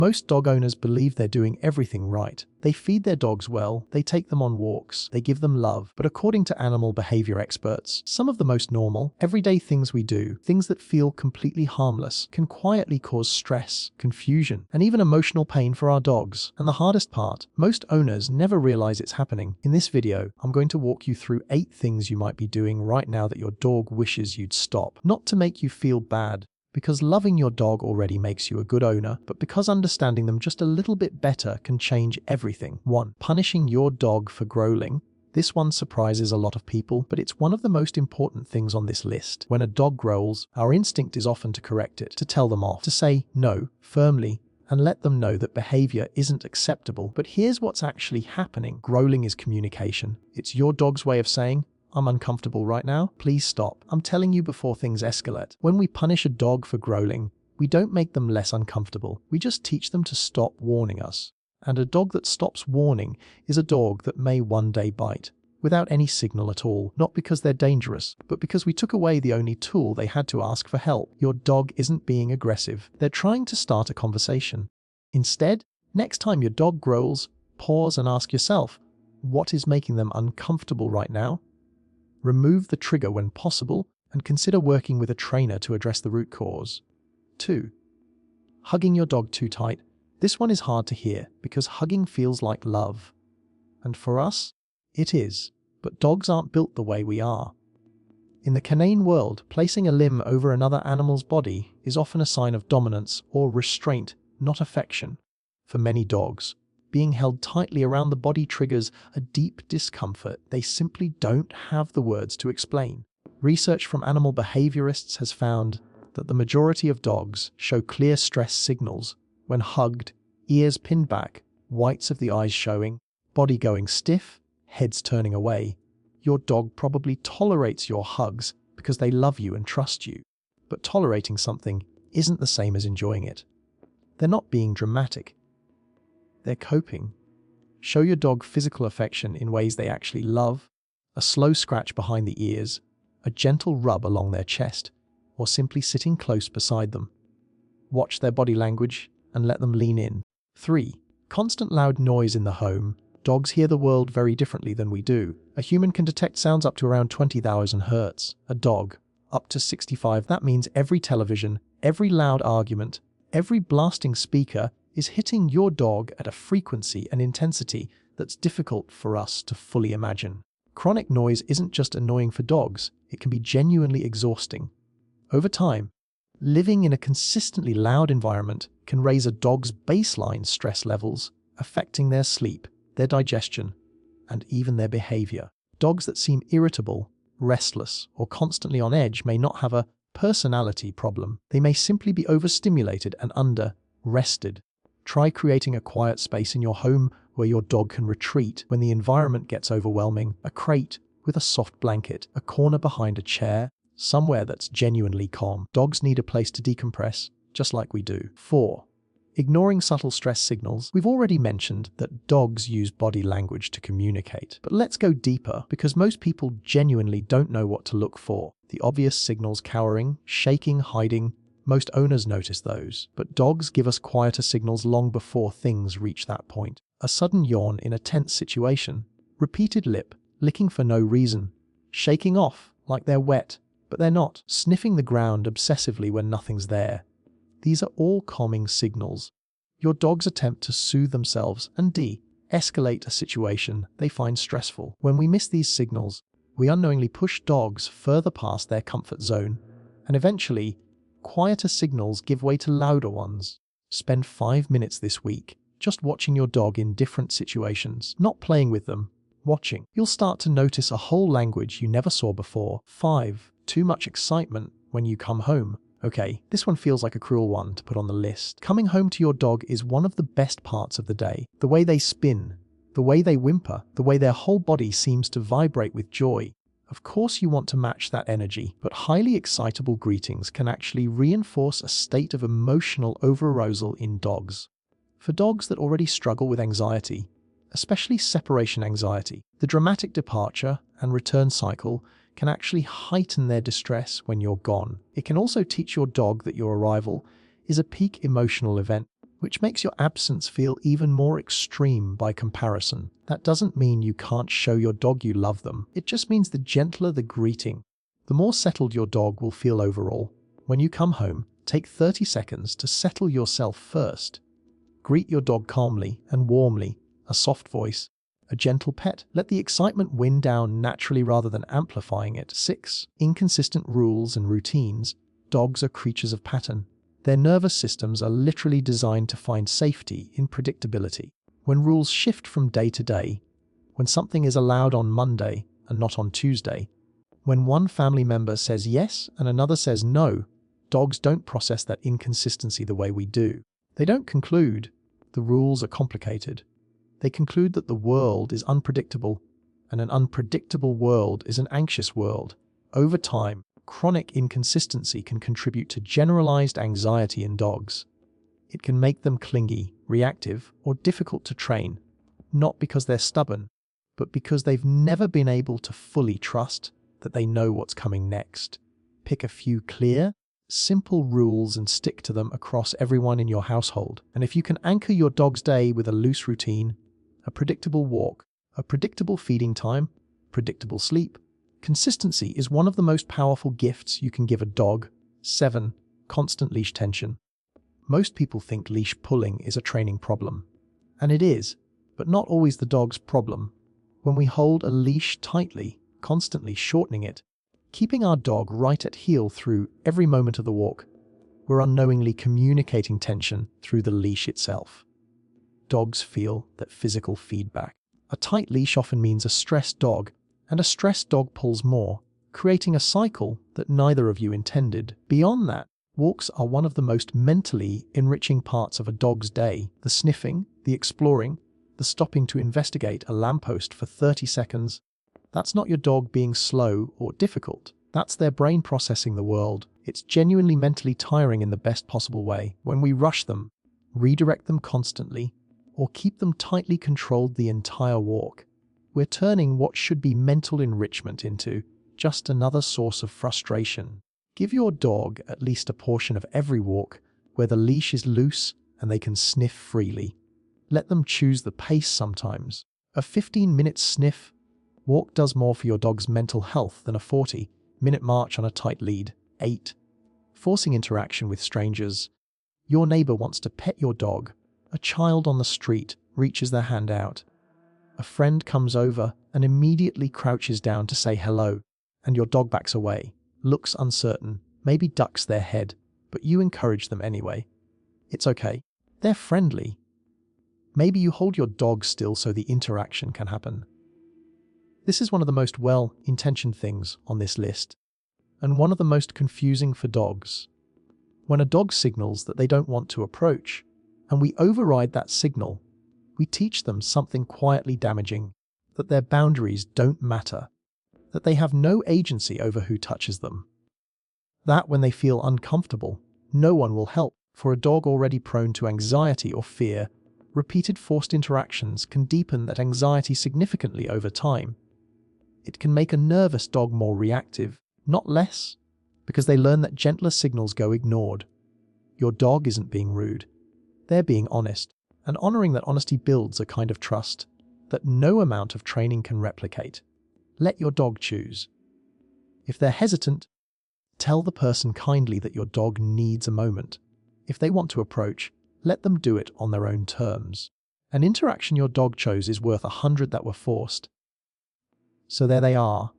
Most dog owners believe they're doing everything right. They feed their dogs well, they take them on walks, they give them love. But according to animal behavior experts, some of the most normal, everyday things we do, things that feel completely harmless, can quietly cause stress, confusion, and even emotional pain for our dogs. And the hardest part, most owners never realize it's happening. In this video, I'm going to walk you through 8 things you might be doing right now that your dog wishes you'd stop. Not to make you feel bad, because loving your dog already makes you a good owner, but because understanding them just a little bit better can change everything. 1. Punishing your dog for growling. This one surprises a lot of people, but it's one of the most important things on this list. When a dog growls, our instinct is often to correct it, to tell them off, to say no firmly, and let them know that behavior isn't acceptable. But here's what's actually happening. Growling is communication. It's your dog's way of saying, "I'm uncomfortable right now. Please stop. I'm telling you before things escalate." When we punish a dog for growling, we don't make them less uncomfortable. We just teach them to stop warning us. And a dog that stops warning is a dog that may one day bite, without any signal at all. Not because they're dangerous, but because we took away the only tool they had to ask for help. Your dog isn't being aggressive. They're trying to start a conversation. Instead, next time your dog growls, pause and ask yourself, what is making them uncomfortable right now? Remove the trigger when possible, and consider working with a trainer to address the root cause. 2. Hugging your dog too tight. This one is hard to hear because hugging feels like love. And for us, it is. But dogs aren't built the way we are. In the canine world, placing a limb over another animal's body is often a sign of dominance or restraint, not affection. For many dogs, being held tightly around the body triggers a deep discomfort they simply don't have the words to explain. Research from animal behaviorists has found that the majority of dogs show clear stress signals when hugged, ears pinned back, whites of the eyes showing, body going stiff, heads turning away. Your dog probably tolerates your hugs because they love you and trust you. But tolerating something isn't the same as enjoying it. They're not being dramatic. They're coping. Show your dog physical affection in ways they actually love, a slow scratch behind the ears, a gentle rub along their chest, or simply sitting close beside them. Watch their body language and let them lean in. 3. Constant loud noise in the home. Dogs hear the world very differently than we do. A human can detect sounds up to around 20,000 hertz. A dog, up to 65. That means every television, every loud argument, every blasting speaker is hitting your dog at a frequency and intensity that's difficult for us to fully imagine. Chronic noise isn't just annoying for dogs, it can be genuinely exhausting. Over time, living in a consistently loud environment can raise a dog's baseline stress levels, affecting their sleep, their digestion, and even their behavior. Dogs that seem irritable, restless, or constantly on edge may not have a personality problem. They may simply be overstimulated and under-rested. Try creating a quiet space in your home where your dog can retreat when the environment gets overwhelming. A crate with a soft blanket, a corner behind a chair, somewhere that's genuinely calm. Dogs need a place to decompress, just like we do. 4. Ignoring subtle stress signals. We've already mentioned that dogs use body language to communicate. But let's go deeper, because most people genuinely don't know what to look for. The obvious signals: cowering, shaking, hiding. Most owners notice those, but dogs give us quieter signals long before things reach that point. A sudden yawn in a tense situation, repeated lip licking for no reason, shaking off like they're wet, but they're not, sniffing the ground obsessively when nothing's there. These are all calming signals. Your dog's attempt to soothe themselves and de-escalate a situation they find stressful. When we miss these signals, we unknowingly push dogs further past their comfort zone, and eventually, quieter signals give way to louder ones. Spend 5 minutes this week just watching your dog in different situations, not playing with them, watching. You'll start to notice a whole language you never saw before. 5. Too much excitement when you come home. Okay, this one feels like a cruel one to put on the list. Coming home to your dog is one of the best parts of the day. The way they spin, the way they whimper, the way their whole body seems to vibrate with joy. Of course you want to match that energy, but highly excitable greetings can actually reinforce a state of emotional overarousal in dogs. For dogs that already struggle with anxiety, especially separation anxiety, the dramatic departure and return cycle can actually heighten their distress when you're gone. It can also teach your dog that your arrival is a peak emotional event, which makes your absence feel even more extreme by comparison. That doesn't mean you can't show your dog you love them. It just means the gentler the greeting, the more settled your dog will feel overall. When you come home, take 30 seconds to settle yourself first. Greet your dog calmly and warmly, a soft voice, a gentle pet. Let the excitement wind down naturally rather than amplifying it. 6. Inconsistent rules and routines. Dogs are creatures of pattern. Their nervous systems are literally designed to find safety in predictability. When rules shift from day to day, when something is allowed on Monday and not on Tuesday, when one family member says yes and another says no, dogs don't process that inconsistency the way we do. They don't conclude the rules are complicated. They conclude that the world is unpredictable, and an unpredictable world is an anxious world. Over time, chronic inconsistency can contribute to generalized anxiety in dogs. It can make them clingy, reactive, or difficult to train, not because they're stubborn, but because they've never been able to fully trust that they know what's coming next. Pick a few clear, simple rules and stick to them across everyone in your household. And if you can anchor your dog's day with a loose routine, a predictable walk, a predictable feeding time, predictable sleep, consistency is one of the most powerful gifts you can give a dog. 7. Constant leash tension. Most people think leash pulling is a training problem. And it is, but not always the dog's problem. When we hold a leash tightly, constantly shortening it, keeping our dog right at heel through every moment of the walk, we're unknowingly communicating tension through the leash itself. Dogs feel that physical feedback. A tight leash often means a stressed dog, and a stressed dog pulls more, creating a cycle that neither of you intended. Beyond that, walks are one of the most mentally enriching parts of a dog's day. The sniffing, the exploring, the stopping to investigate a lamppost for 30 seconds. That's not your dog being slow or difficult. That's their brain processing the world. It's genuinely mentally tiring in the best possible way. When we rush them, redirect them constantly, or keep them tightly controlled the entire walk, we're turning what should be mental enrichment into just another source of frustration. Give your dog at least a portion of every walk where the leash is loose and they can sniff freely. Let them choose the pace sometimes. A 15-minute sniff walk does more for your dog's mental health than a 40-minute march on a tight lead. 8. Forcing interaction with strangers. Your neighbor wants to pet your dog. A child on the street reaches their hand out. A friend comes over and immediately crouches down to say hello, and your dog backs away, looks uncertain, maybe ducks their head, but you encourage them anyway. It's okay. They're friendly. Maybe you hold your dog still so the interaction can happen. This is one of the most well-intentioned things on this list, and one of the most confusing for dogs. When a dog signals that they don't want to approach, and we override that signal, we teach them something quietly damaging, that their boundaries don't matter, that they have no agency over who touches them. That when they feel uncomfortable, no one will help. For a dog already prone to anxiety or fear, repeated forced interactions can deepen that anxiety significantly over time. It can make a nervous dog more reactive, not less, because they learn that gentler signals go ignored. Your dog isn't being rude. They're being honest, and honoring that honesty builds a kind of trust that no amount of training can replicate. Let your dog choose. If they're hesitant, tell the person kindly that your dog needs a moment. If they want to approach, let them do it on their own terms. An interaction your dog chose is worth 100 that were forced. So there they are,